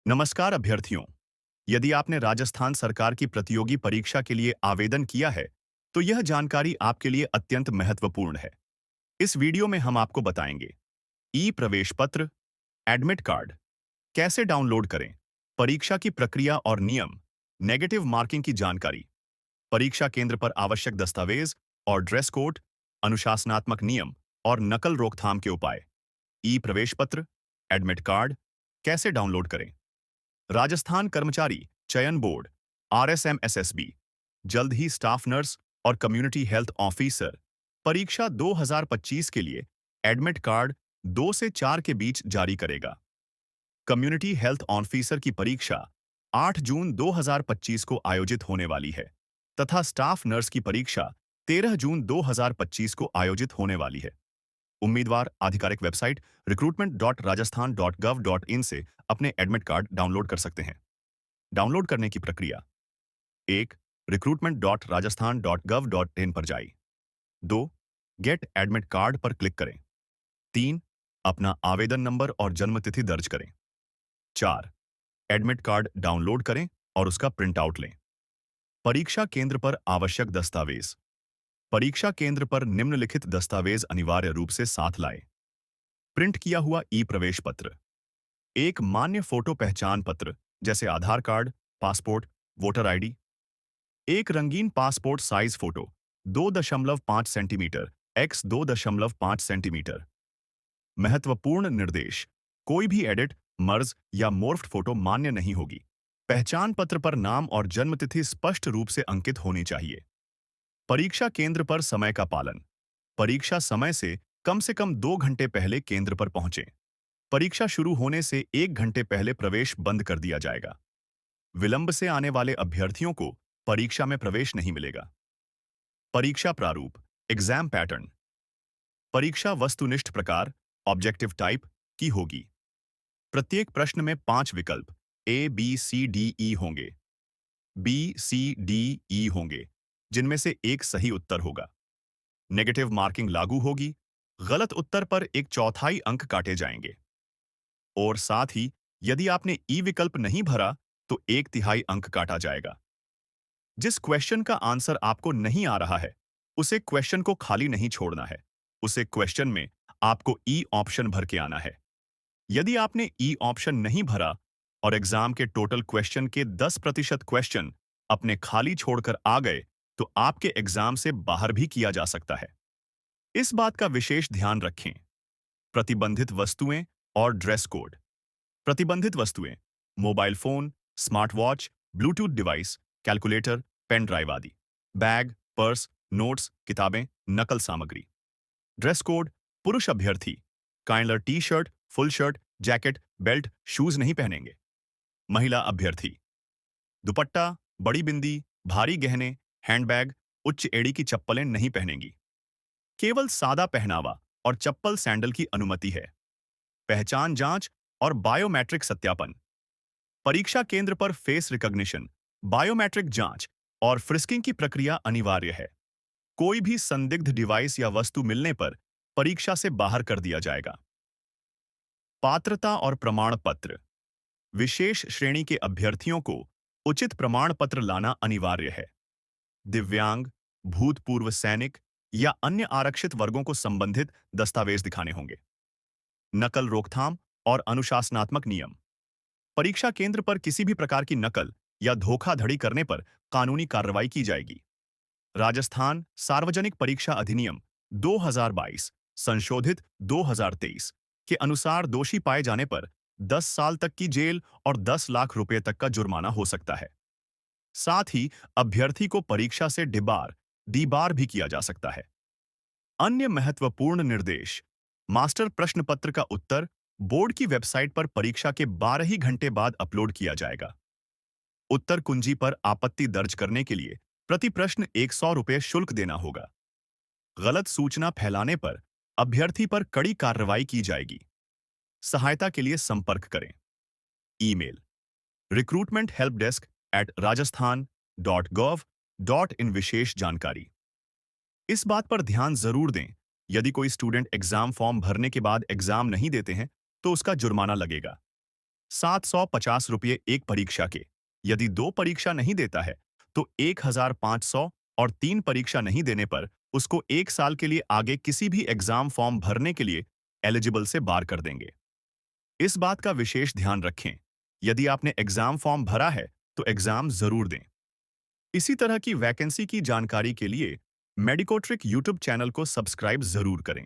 नमस्कार अभ्यर्थियों। यदि आपने राजस्थान सरकार की प्रतियोगी परीक्षा के लिए आवेदन किया है, तो यह जानकारी आपके लिए अत्यंत महत्वपूर्ण है। इस वीडियो में हम आपको बताएंगे ई प्रवेश पत्र, एडमिट कार्ड कैसे डाउनलोड करें, परीक्षा की प्रक्रिया और नियम, नेगेटिव मार्किंग की जानकारी, परीक्षा केंद्र पर आवश्यक दस्तावेज और ड्रेस कोड, अनुशासनात्मक नियम और नकल रोकथाम के उपाय। ई प्रवेश पत्र, एडमिट कार्ड कैसे डाउनलोड करें। राजस्थान कर्मचारी चयन बोर्ड आरएसएमएसएसबी जल्द ही स्टाफ नर्स और कम्युनिटी हेल्थ ऑफिसर परीक्षा 2025 के लिए एडमिट कार्ड 2 से 4 के बीच जारी करेगा। कम्युनिटी हेल्थ ऑफिसर की परीक्षा 8 जून 2025 को आयोजित होने वाली है तथा स्टाफ नर्स की परीक्षा 13 जून 2025 को आयोजित होने वाली है। उम्मीदवार आधिकारिक वेबसाइट recruitment.rajasthan.gov.in से अपने एडमिट कार्ड डाउनलोड कर सकते हैं। डाउनलोड करने की प्रक्रिया: 1. recruitment.rajasthan.gov.in पर जाइए। 2. गेट एडमिट कार्ड पर क्लिक करें। 3. अपना आवेदन नंबर और जन्म तिथि दर्ज करें। 4. एडमिट कार्ड डाउनलोड करें और उसका प्रिंट आउट लें। परीक्षा केंद्र पर आवश्यक दस्तावेज: परीक्षा केंद्र पर निम्नलिखित दस्तावेज अनिवार्य रूप से साथ लाएं। प्रिंट किया हुआ ई प्रवेश पत्र, एक मान्य फोटो पहचान पत्र जैसे आधार कार्ड, पासपोर्ट, वोटर आईडी। एक रंगीन passport size photo 2.5 centimetre x 2.5 centimetre. महत्वपूर्ण निर्देश: कोई भी एडिट, मर्ज या मोर्फ्ड फोटो मान्य नहीं होगी। पहचान पत्र पर नाम और जन्मतिथि स्पष्ट रूप से अंकित होनी चाहिए। परीक्षा केंद्र पर समय का पालन: परीक्षा समय से कम 2 घंटे पहले केंद्र पर पहुंचें। परीक्षा शुरू होने से 1 घंटे पहले प्रवेश बंद कर दिया जाएगा। विलंब से आने वाले अभ्यर्थियों को परीक्षा में प्रवेश नहीं मिलेगा। परीक्षा प्रारूप: एग्जाम पैटर्न: परीक्षा वस्तुनिष्ठ प्रकार ऑब्जेक्टिव टाइप की होगी। प्रत्येक प्रश्न में 5 विकल्प A B C D E होंगे। बी सी डी ई होंगे, जिनमें से एक सही उत्तर होगा। नेगेटिव मार्किंग लागू होगी। गलत उत्तर पर 1/4 अंक काटे जाएंगे। और साथ ही यदि आपने ई विकल्प नहीं भरा तो 1/3 अंक काटा जाएगा। जिस क्वेश्चन का आंसर आपको नहीं आ रहा है, उसे क्वेश्चन को खाली नहीं छोड़ना है। उसे क्वेश्चन में आपको ई ऑप्शन भर के आना है। यदि आपने ई ऑप्शन नहीं भरा और एग्जाम के टोटल क्वेश्चन के 10% क्वेश्चन अपने खाली छोड़कर आ गए, तो आपके एग्जाम से बाहर भी किया जा सकता है। इस बात का विशेष ध्यान रखें। प्रतिबंधित वस्तुएं और ड्रेस कोड: प्रतिबंधित वस्तुएं mobile phone, smart watch, Bluetooth device, calculator, pen drive आदि। बैग, पर्स, नोट्स, किताबें, नकल सामग्री। ड्रेस कोड: पुरुष अभ्यर्थी काइंडलर T shirt, full shirt, jacket, belt, shoes नहीं पहनेंगे। महिला अभ्यर्थी दुपट्टा, बड़ी बिंदी, भारी गहने, हैंडबैग, उच्च एड़ी की चप्पलें नहीं पहनेंगी। केवल सादा पहनावा और चप्पल सैंडल की अनुमति है। पहचान जांच और बायोमेट्रिक सत्यापन: परीक्षा केंद्र पर फेस रिकॉग्निशन, बायोमेट्रिक जांच और फ्रिस्किंग की प्रक्रिया अनिवार्य है। कोई भी संदिग्ध डिवाइस या वस्तु मिलने पर परीक्षा से बाहर कर दिया जाएगा। पात्रता और प्रमाण पत्र: विशेष श्रेणी के अभ्यर्थियों को उचित प्रमाण पत्र लाना अनिवार्य है। दिव्यांग, भूतपूर्व सैनिक या अन्य आरक्षित वर्गों को संबंधित दस्तावेज दिखाने होंगे। नकल रोकथाम और अनुशासनात्मक नियम: परीक्षा केंद्र पर किसी भी प्रकार की नकल या धोखाधड़ी करने पर कानूनी कार्रवाई की जाएगी। राजस्थान सार्वजनिक परीक्षा अधिनियम 2022 संशोधित 2023 के अनुसार दोषी पाए जाने पर 10 साल तक की जेल और 10 लाख रुपए तक का जुर्माना हो सकता है। साथ ही अभ्यर्थी को परीक्षा से डीबार भी किया जा सकता है। अन्य महत्वपूर्ण निर्देश: मास्टर प्रश्न पत्र का उत्तर बोर्ड की वेबसाइट पर परीक्षा के 12 ही घंटे बाद अपलोड किया जाएगा। उत्तर कुंजी पर आपत्ति दर्ज करने के लिए प्रति प्रश्न 100 रुपये शुल्क देना होगा। गलत सूचना फैलाने पर अभ्यर्थी पर कड़ी कार्रवाई की जाएगी। सहायता के लिए संपर्क करें। Email: recruitmenthelpdesk@rajasthan.gov.in। विशेष जानकारी: इस बात पर ध्यान जरूर दें, यदि कोई स्टूडेंट एग्जाम फॉर्म भरने के बाद एग्जाम नहीं देते हैं तो उसका जुर्माना लगेगा। ₹750 एक परीक्षा के। यदि 2 परीक्षा नहीं देता है, तो 1,500 और 3 परीक्षा नहीं देने पर उसको 1 साल के लिए आगे किसी भी एग्जाम फॉर्म भरने के लिए एलिजिबल से बार कर देंगे। इस बात का विशेष ध्यान रखें, यदि आपने एग्जाम फॉर्म भरा है, तो एग्जाम जरूर दें। इसी तरह की वैकेंसी की जानकारी के लिए मेडिकोट्रिक यूट्यूब चैनल को सब्सक्राइब जरूर करें।